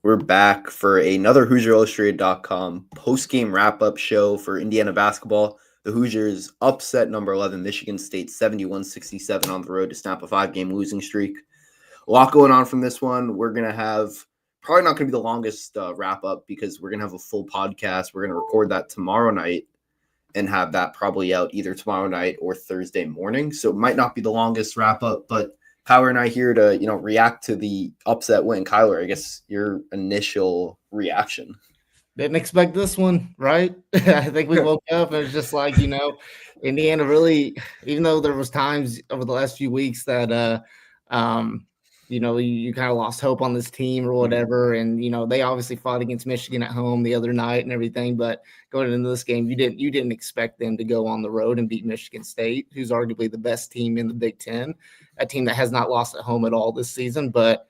We're back for another HoosierIllustrated.com post-game wrap-up show for Indiana basketball. The Hoosiers upset number 11 Michigan State 71-67 on the road to snap a 5-game losing streak. A lot going on from this one. We're going to have probably not going to be the longest wrap-up because we're going to have a full podcast. We're going to record that tomorrow night and have that probably out either tomorrow night or Thursday morning. So it might not be the longest wrap-up, but Kyler and I here to, react to the upset win. Kyler, I guess your initial reaction. Didn't expect this one, right? I think we woke up and it was just like, Indiana really, even though there was times over the last few weeks that, you kind of lost hope on this team or whatever. And, they obviously fought against Michigan at home the other night and everything. But going into this game, you didn't expect them to go on the road and beat Michigan State, who's arguably the best team in the Big Ten, a team that has not lost at home at all this season. But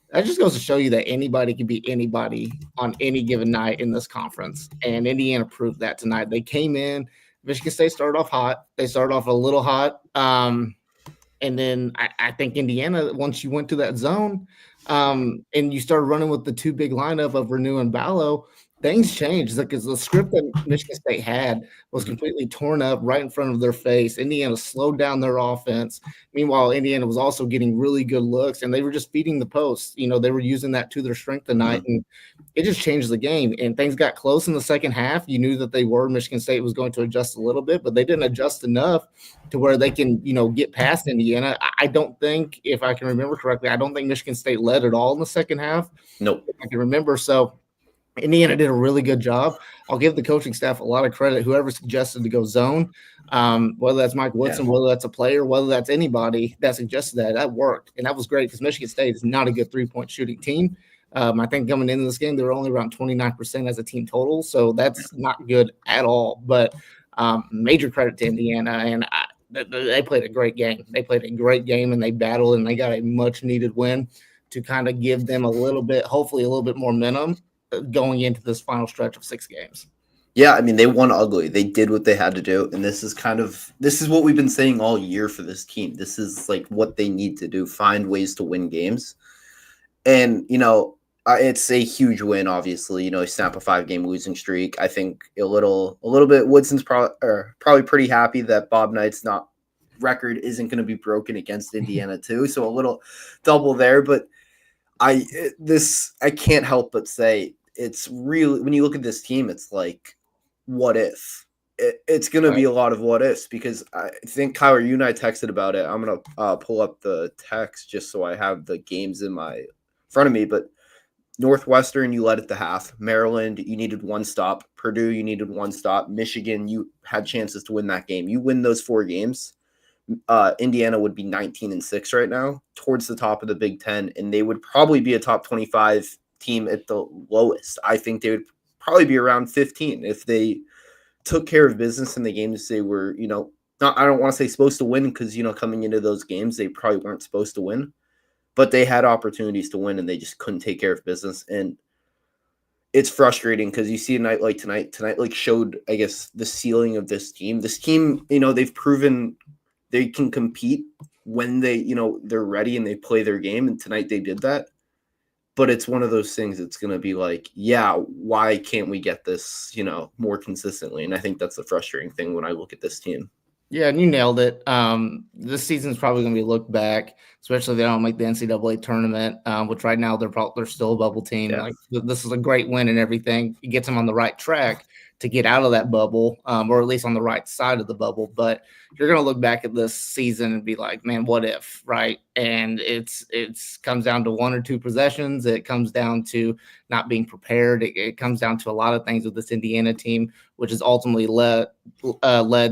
that just goes to show you that anybody can beat anybody on any given night in this conference. And Indiana proved that tonight. They came in. Michigan State started off hot. They started off a little hot. And then I think Indiana, once you went to that zone and you started running with the two big lineup of Renew and Ballo, things changed because the script that Michigan State had was completely torn up right in front of their face. Indiana slowed down their offense. Meanwhile, Indiana was also getting really good looks, and they were just feeding the post. They were using that to their strength tonight, and it just changed the game. And things got close in the second half. You knew that Michigan State was going to adjust a little bit, but they didn't adjust enough to where they can, get past Indiana. I don't think, if I can remember correctly, I don't think Michigan State led at all in the second half. Nope. If I can remember. So Indiana did a really good job. I'll give the coaching staff a lot of credit. Whoever suggested to go zone, whether that's Mike Woodson, whether that's a player, whether that's anybody that suggested that worked. And that was great because Michigan State is not a good three-point shooting team. I think coming into this game, they were only around 29% as a team total. So that's not good at all. But major credit to Indiana. And they played a great game. They played a great game, and they battled, and they got a much-needed win to kind of give them hopefully a little bit more momentum going into this final stretch of 6 games. Yeah, I mean, they won ugly. They did what they had to do, and this is what we've been saying all year for this team. This is like what they need to do, find ways to win games. And, it's a huge win, obviously. Snap a 5-game losing streak. I think a little bit, Woodson's probably pretty happy that Bob Knight's record isn't going to be broken against Indiana too. So a little double there, but I can't help but say it's really, when you look at this team, it's like, what if? It's going to be a lot of what ifs, because I think, Kyler, you and I texted about it. I'm going to pull up the text just so I have the games in front of me. But Northwestern, you led at the half. Maryland, you needed one stop. Purdue, you needed one stop. Michigan, you had chances to win that game. You win those 4 games. Indiana would be 19-6 right now, towards the top of the Big Ten, and they would probably be a top 25 team at the lowest. I think they would probably be around 15 if they took care of business in the games they were, I don't want to say supposed to win, because, coming into those games, they probably weren't supposed to win, but they had opportunities to win and they just couldn't take care of business. And it's frustrating because you see a night like tonight showed, I guess, the ceiling of this team. This team, they've proven they can compete when they're ready and they play their game. And tonight they did that. But it's one of those things that's going to be like, yeah, why can't we get this, more consistently? And I think that's the frustrating thing when I look at this team. Yeah, and you nailed it. This season's probably going to be looked back, especially if they don't make the NCAA tournament, which right now they're still a bubble team. Yeah. Like, this is a great win and everything. It gets them on the right track to get out of that bubble, or at least on the right side of the bubble. But you're going to look back at this season and be like, man, what if, right? And it's comes down to 1 or 2 possessions. It comes down to not being prepared. It comes down to a lot of things with this Indiana team, which has ultimately led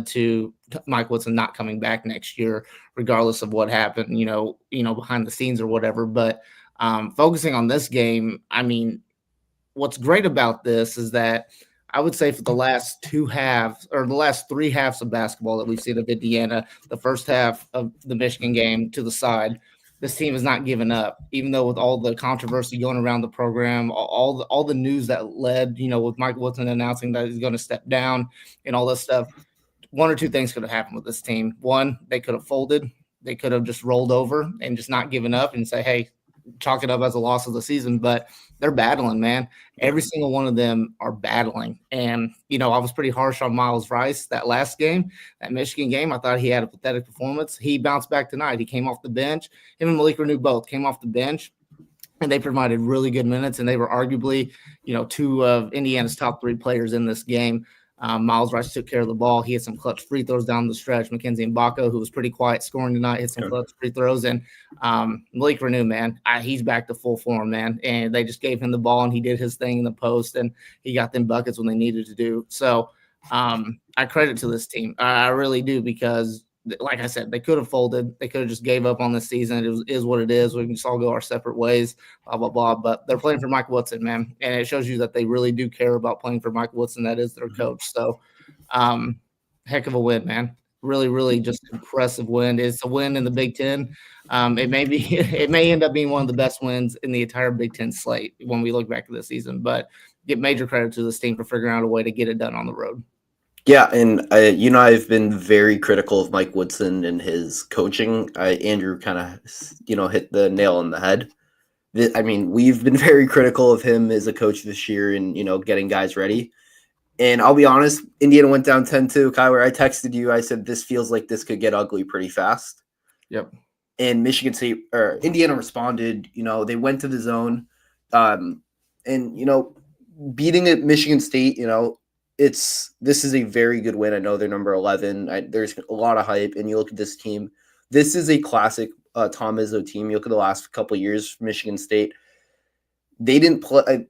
to Mike Woodson not coming back next year, regardless of what happened, behind the scenes or whatever. But focusing on this game, I mean, what's great about this is that I would say for the last 2 halves, or the last 3 halves of basketball that we've seen of Indiana, the first half of the Michigan game to the side, this team has not given up, even though with all the controversy going around the program, all the news that led, with Mike Woodson announcing that he's going to step down and all this stuff. 1 or 2 things could have happened with this team. One, they could have folded. They could have just rolled over and just not given up and say, hey, chalk it up as a loss of the season, but they're battling, man. Every single one of them are battling. And, I was pretty harsh on Miles Rice that last game, that Michigan game. I thought he had a pathetic performance. He bounced back tonight. He came off the bench. Him and Malik Renew both came off the bench, and they provided really good minutes, and they were arguably, two of Indiana's top 3 players in this game. Miles Rice took care of the ball. He had some clutch free throws down the stretch. Mackenzie Mbako, who was pretty quiet scoring tonight, hit some clutch free throws. And Malik Renew, man, he's back to full form, man. And they just gave him the ball, and he did his thing in the post, and he got them buckets when they needed to do. So I credit to this team. I really do, because like I said, they could have folded. They could have just gave up on this season. It is what it is. We can just all go our separate ways, blah, blah, blah. But they're playing for Mike Woodson, man. And it shows you that they really do care about playing for Mike Woodson. That is their coach. So heck of a win, man. Really, really just impressive win. It's a win in the Big Ten. It may end up being one of the best wins in the entire Big Ten slate when we look back at this season. But give major credit to this team for figuring out a way to get it done on the road. Yeah, and I've been very critical of Mike Woodson and his coaching. Andrew kind of, hit the nail on the head. We've been very critical of him as a coach this year and, getting guys ready. And I'll be honest, Indiana went down 10-2. Kyler, I texted you. I said, this feels like this could get ugly pretty fast. Yep. And Indiana responded. They went to the zone. Beating at Michigan State, this is a very good win. I know they're number 11. There's a lot of hype, and you look at this team. This is a classic Tom Izzo team. You look at the last couple of years, Michigan State. They didn't play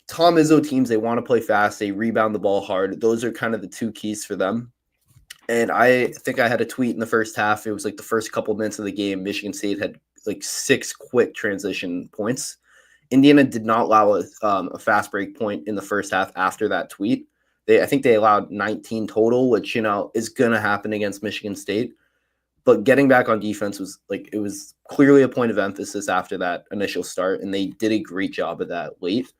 Tom Izzo teams. They want to play fast. They rebound the ball hard. Those are kind of the 2 keys for them. And I think I had a tweet in the first half. It was like the first couple of minutes of the game. Michigan State had like 6 quick transition points. Indiana did not allow a fast break point in the first half after that tweet. I think they allowed 19 total, which, is going to happen against Michigan State. But getting back on defense was it was clearly a point of emphasis after that initial start, and they did a great job of that late.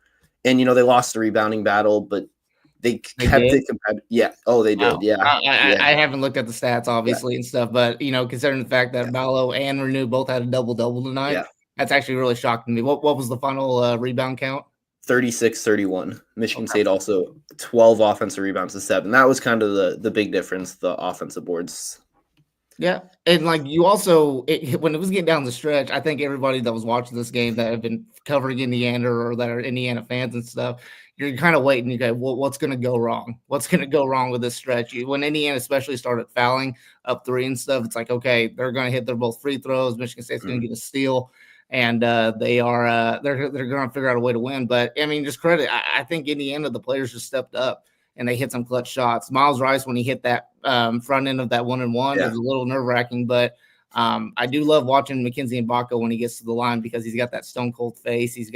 And, they lost the rebounding battle, but they kept it competitive. Yeah. Oh, they did. Wow. Yeah. I haven't looked at the stats, obviously, and stuff, but, considering the fact that Ballo and Renew both had a double-double tonight, that's actually really shocking me. What was the final rebound count? 36-31. Michigan State also 12 offensive rebounds to 7. That was kind of the big difference, the offensive boards. Yeah. And you also, when it was getting down the stretch, I think everybody that was watching this game that have been covering Indiana or that are Indiana fans and stuff, you're kind of waiting. Okay, what's going to go wrong? What's going to go wrong with this stretch? When Indiana especially started fouling up 3 and stuff, it's like, okay, they're going to hit their both free throws. Michigan State's going to get a steal. And they're going to figure out a way to win. But, just credit. I think Indiana, the players just stepped up, and they hit some clutch shots. Miles Rice, when he hit that front end of that 1-and-1, it was a little nerve-wracking. But I do love watching Mackenzie Mbako when he gets to the line, because he's got that stone-cold face. He's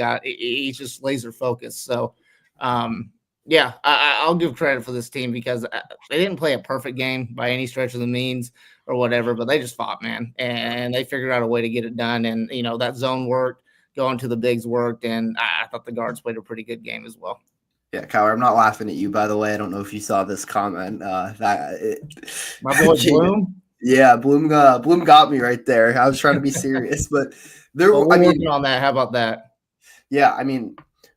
just laser-focused. So, I'll give credit for this team, because they didn't play a perfect game by any stretch of the means or whatever, but they just fought, man, and they figured out a way to get it done. And, that zone worked, going to the bigs worked, and I thought the guards played a pretty good game as well. Yeah, Kyler, I'm not laughing at you, by the way. I don't know if you saw this comment. My boy Bloom? Yeah, Bloom got me right there. I was trying to be serious, but we're working on that. How about that? Yeah,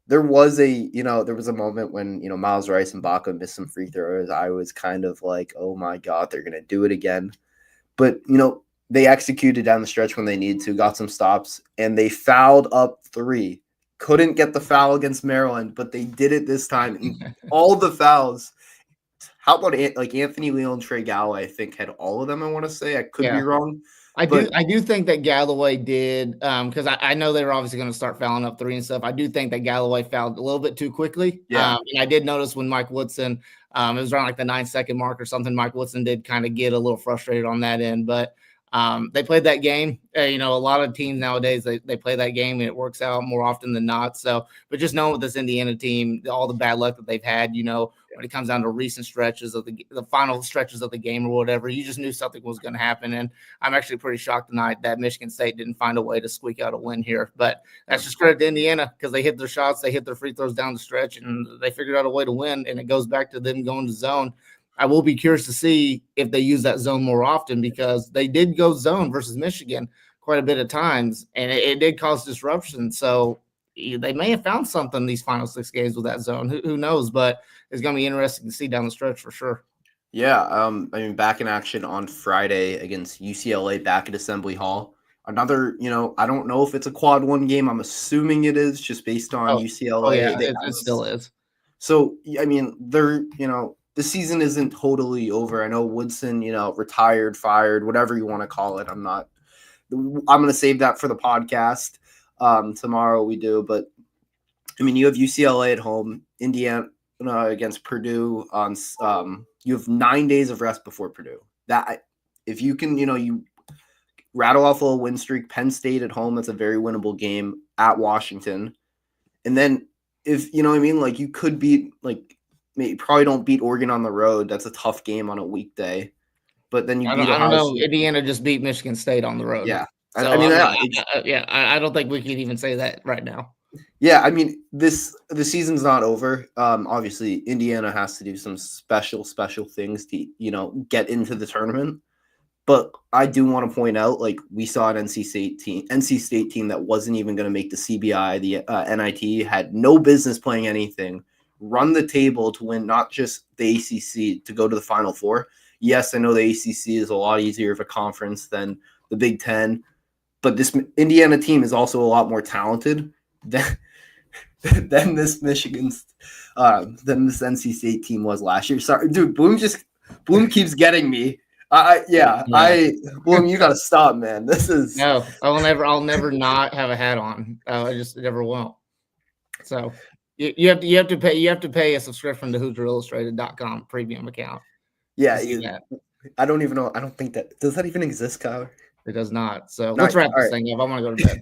there was a moment when, Miles Rice and Baca missed some free throws. I was kind of like, oh my God, they're going to do it again. But, they executed down the stretch when they needed to, got some stops, and they fouled up 3. Couldn't get the foul against Maryland, but they did it this time. And all the fouls. How about Anthony Leon, Trey Galloway? I think had all of them. I want to say, I could be wrong. I do think that Galloway did, because I know they were obviously going to start fouling up 3 and stuff. I do think that Galloway fouled a little bit too quickly. And I did notice when Mike Woodson, it was around the 9-second mark or something, Mike Woodson did kind of get a little frustrated on that end. But they played that game. A lot of teams nowadays, they play that game, and it works out more often than not. So, but just knowing with this Indiana team, all the bad luck that they've had, when it comes down to recent stretches of the final stretches of the game or whatever, you just knew something was going to happen. And I'm actually pretty shocked tonight that Michigan State didn't find a way to squeak out a win here. But that's just credit to Indiana, because they hit their shots, they hit their free throws down the stretch, and they figured out a way to win. And it goes back to them going to zone. I will be curious to see if they use that zone more often, because they did go zone versus Michigan quite a bit of times, and it did cause disruption. So they may have found something these final 6 games with that zone. Who knows? But it's going to be interesting to see down the stretch for sure. Yeah, I mean, back in action on Friday against UCLA back at Assembly Hall. Another, I don't know if it's a quad 1 game. I'm assuming it is just based on UCLA. Oh yeah, it still is. So, I mean, the season isn't totally over. I know Woodson, retired, fired, whatever you want to call it. I'm going to save that for the podcast. Tomorrow we do, but I mean, you have UCLA at home, Indiana against Purdue on. You have 9 days of rest before Purdue. That if you can, you rattle off a little win streak. Penn State at home, that's a very winnable game at Washington, and then if you know what I mean, like you could beat maybe probably don't beat Oregon on the road. That's a tough game on a weekday, but then you beat I don't know. State. Indiana just beat Michigan State on the road. Yeah, so I don't think we can even say that right now. Yeah, I mean, the season's not over. Obviously, Indiana has to do some special things to, get into the tournament. But I do want to point out, we saw an NC State team that wasn't even going to make the CBI, the NIT, had no business playing anything, run the table to win not just the ACC, to go to the Final Four. Yes, I know the ACC is a lot easier of a conference than the Big Ten, but this Indiana team is also a lot more talented than this NC State team was last year. Sorry, dude, Bloom keeps getting me. Bloom, you gotta stop, man. This is no. I'll never not have a hat on. I just never won't. So you have to pay a subscription to HoosierIllustrated.com premium account. Yeah, I don't even know. I don't think does that even exist, Kyle? It does not. So let's wrap this thing up. I want to go to bed.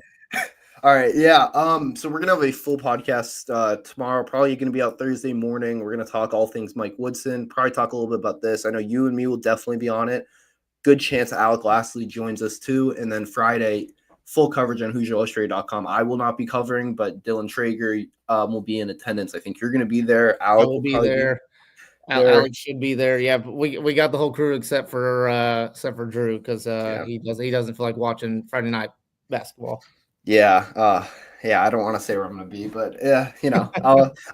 All right, yeah. So we're gonna have a full podcast tomorrow. Probably gonna be out Thursday morning. We're gonna talk all things Mike Woodson. Probably talk a little bit about this. I know you and me will definitely be on it. Good chance Alec Lastly joins us too. And then Friday, full coverage on HoosierIllustrated.com. I will not be covering, but Dylan Traeger will be in attendance. I think you're gonna be there. Alec will be there. Alex should be there. Yeah, but we got the whole crew except for Drew because he doesn't feel like watching Friday night basketball. Yeah, I don't want to say where I'm going to be, but yeah,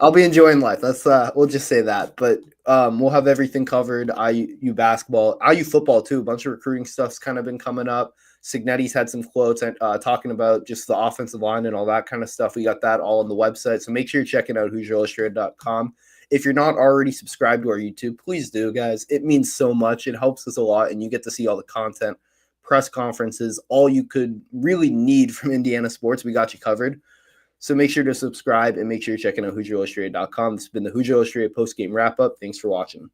I'll be enjoying life. That's we'll just say that. But we'll have everything covered. IU basketball, IU football too. A bunch of recruiting stuff's kind of been coming up. Signetti's had some quotes talking about just the offensive line and all that kind of stuff. We got that all on the website, so make sure you're checking out HoosierIllustrated.com. If you're not already subscribed to our YouTube, please do, guys. It means so much. It helps us a lot, and you get to see all the content. Press conferences, all you could really need from Indiana sports. We got you covered. So make sure to subscribe and make sure you're checking out HoosierIllustrated.com. This has been the Hoosier Illustrated Postgame Wrap-Up. Thanks for watching.